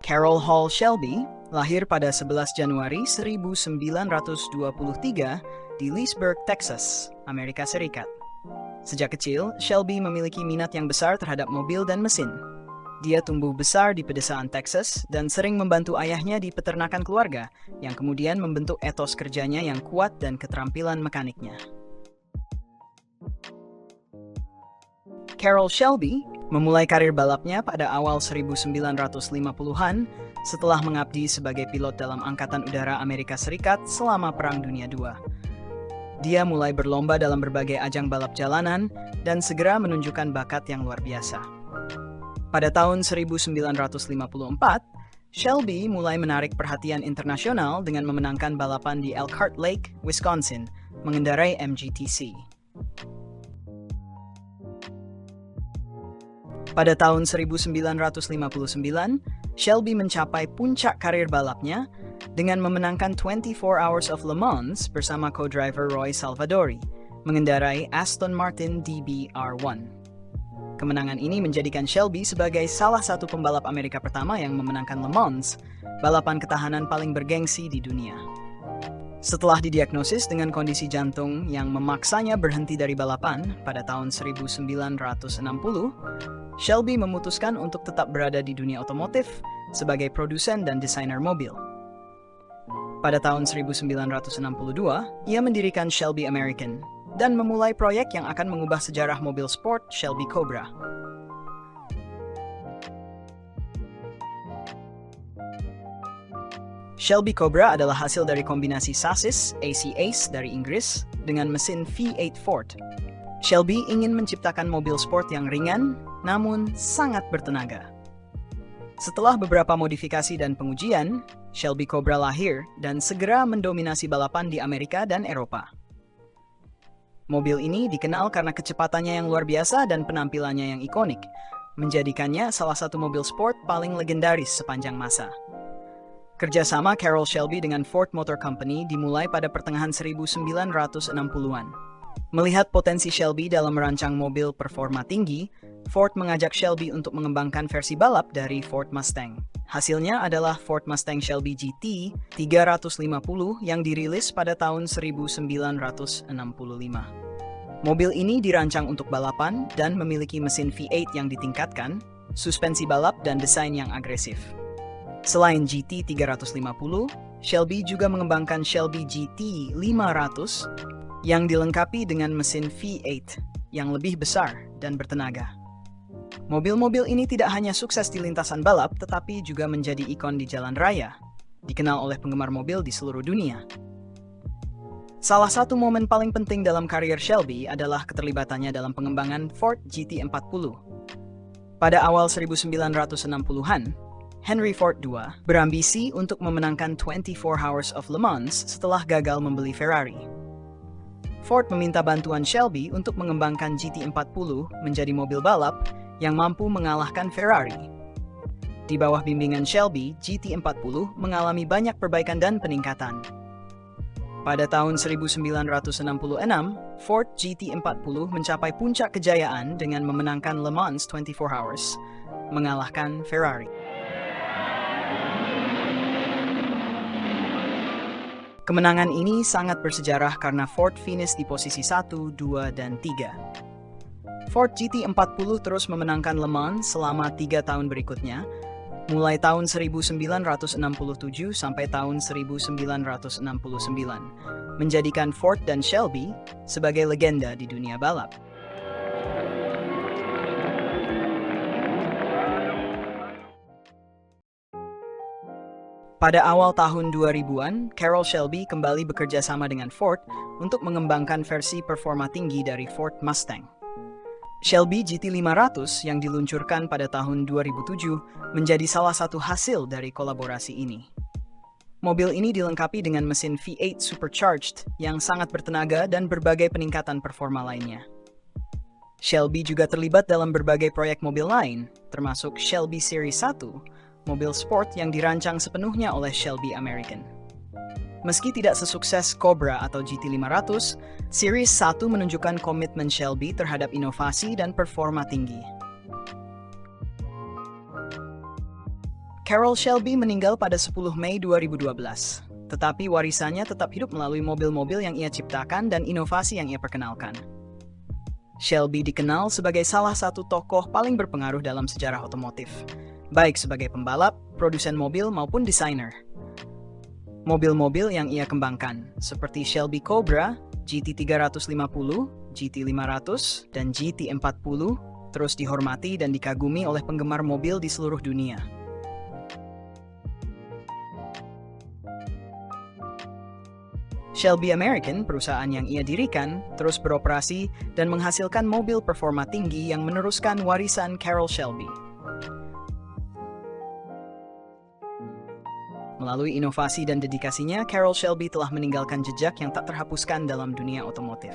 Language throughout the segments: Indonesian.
Carroll Hall Shelby lahir pada 11 Januari 1923 di Leesburg, Texas, Amerika Serikat. Sejak kecil, Shelby memiliki minat yang besar terhadap mobil dan mesin. Dia tumbuh besar di pedesaan Texas dan sering membantu ayahnya di peternakan keluarga, yang kemudian membentuk etos kerjanya yang kuat dan keterampilan mekaniknya. Carroll Shelby memulai karir balapnya pada awal 1950-an setelah mengabdi sebagai pilot dalam Angkatan Udara Amerika Serikat selama Perang Dunia II. Dia mulai berlomba dalam berbagai ajang balap jalanan dan segera menunjukkan bakat yang luar biasa. Pada tahun 1954, Shelby mulai menarik perhatian internasional dengan memenangkan balapan di Elkhart Lake, Wisconsin, mengendarai MGTC. Pada tahun 1959, Shelby mencapai puncak karir balapnya dengan memenangkan 24 Hours of Le Mans bersama co-driver Roy Salvadori, mengendarai Aston Martin DB-R1. Kemenangan ini menjadikan Shelby sebagai salah satu pembalap Amerika pertama yang memenangkan Le Mans, balapan ketahanan paling bergengsi di dunia. Setelah didiagnosis dengan kondisi jantung yang memaksanya berhenti dari balapan pada tahun 1960, Shelby memutuskan untuk tetap berada di dunia otomotif sebagai produsen dan desainer mobil. Pada tahun 1962, ia mendirikan Shelby American dan memulai proyek yang akan mengubah sejarah mobil sport Shelby Cobra. Shelby Cobra adalah hasil dari kombinasi sasis AC Ace dari Inggris dengan mesin V8 Ford. Shelby ingin menciptakan mobil sport yang ringan, namun sangat bertenaga. Setelah beberapa modifikasi dan pengujian, Shelby Cobra lahir dan segera mendominasi balapan di Amerika dan Eropa. Mobil ini dikenal karena kecepatannya yang luar biasa dan penampilannya yang ikonik, menjadikannya salah satu mobil sport paling legendaris sepanjang masa. Kerjasama Carroll Shelby dengan Ford Motor Company dimulai pada pertengahan 1960-an. Melihat potensi Shelby dalam merancang mobil performa tinggi, Ford mengajak Shelby untuk mengembangkan versi balap dari Ford Mustang. Hasilnya adalah Ford Mustang Shelby GT 350 yang dirilis pada tahun 1965. Mobil ini dirancang untuk balapan dan memiliki mesin V8 yang ditingkatkan, suspensi balap dan desain yang agresif. Selain GT 350, Shelby juga mengembangkan Shelby GT 500 yang dilengkapi dengan mesin V8 yang lebih besar dan bertenaga. Mobil-mobil ini tidak hanya sukses di lintasan balap, tetapi juga menjadi ikon di jalan raya, dikenal oleh penggemar mobil di seluruh dunia. Salah satu momen paling penting dalam karier Shelby adalah keterlibatannya dalam pengembangan Ford GT40. Pada awal 1960-an, Henry Ford II berambisi untuk memenangkan 24 Hours of Le Mans setelah gagal membeli Ferrari. Ford meminta bantuan Shelby untuk mengembangkan GT40 menjadi mobil balap yang mampu mengalahkan Ferrari. Di bawah bimbingan Shelby, GT40 mengalami banyak perbaikan dan peningkatan. Pada tahun 1966, Ford GT40 mencapai puncak kejayaan dengan memenangkan Le Mans 24 Hours, mengalahkan Ferrari. Kemenangan ini sangat bersejarah karena Ford finish di posisi 1, 2, dan 3. Ford GT40 terus memenangkan Le Mans selama 3 tahun berikutnya, mulai tahun 1967 sampai tahun 1969, menjadikan Ford dan Shelby sebagai legenda di dunia balap. Pada awal tahun 2000-an, Carroll Shelby kembali bekerja sama dengan Ford untuk mengembangkan versi performa tinggi dari Ford Mustang. Shelby GT500 yang diluncurkan pada tahun 2007 menjadi salah satu hasil dari kolaborasi ini. Mobil ini dilengkapi dengan mesin V8 supercharged yang sangat bertenaga dan berbagai peningkatan performa lainnya. Shelby juga terlibat dalam berbagai proyek mobil lain, termasuk Shelby Series 1, mobil sport yang dirancang sepenuhnya oleh Shelby American. Meski tidak sesukses Cobra atau GT500, Series 1 menunjukkan komitmen Shelby terhadap inovasi dan performa tinggi. Carroll Shelby meninggal pada 10 Mei 2012, tetapi warisannya tetap hidup melalui mobil-mobil yang ia ciptakan dan inovasi yang ia perkenalkan. Shelby dikenal sebagai salah satu tokoh paling berpengaruh dalam sejarah otomotif, baik sebagai pembalap, produsen mobil maupun desainer. Mobil-mobil yang ia kembangkan, seperti Shelby Cobra, GT350, GT500, dan GT40, terus dihormati dan dikagumi oleh penggemar mobil di seluruh dunia. Shelby American, perusahaan yang ia dirikan, terus beroperasi dan menghasilkan mobil performa tinggi yang meneruskan warisan Carroll Shelby. Melalui inovasi dan dedikasinya, Carroll Shelby telah meninggalkan jejak yang tak terhapuskan dalam dunia otomotif.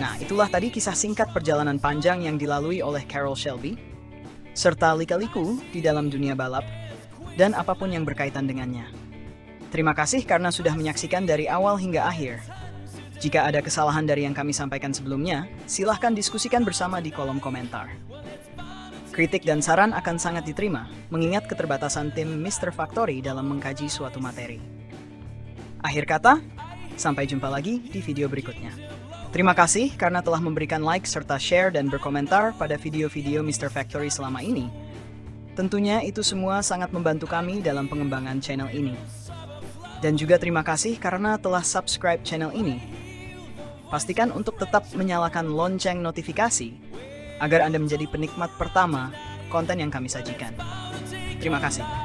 Nah, itulah tadi kisah singkat perjalanan panjang yang dilalui oleh Carroll Shelby, serta lika-liku di dalam dunia balap, dan apapun yang berkaitan dengannya. Terima kasih karena sudah menyaksikan dari awal hingga akhir. Jika ada kesalahan dari yang kami sampaikan sebelumnya, silahkan diskusikan bersama di kolom komentar. Kritik dan saran akan sangat diterima, mengingat keterbatasan tim Mr. Factory dalam mengkaji suatu materi. Akhir kata, sampai jumpa lagi di video berikutnya. Terima kasih karena telah memberikan like serta share dan berkomentar pada video-video Mr. Factory selama ini. Tentunya itu semua sangat membantu kami dalam pengembangan channel ini. Dan juga terima kasih karena telah subscribe channel ini. Pastikan untuk tetap menyalakan lonceng notifikasi agar Anda menjadi penikmat pertama konten yang kami sajikan. Terima kasih.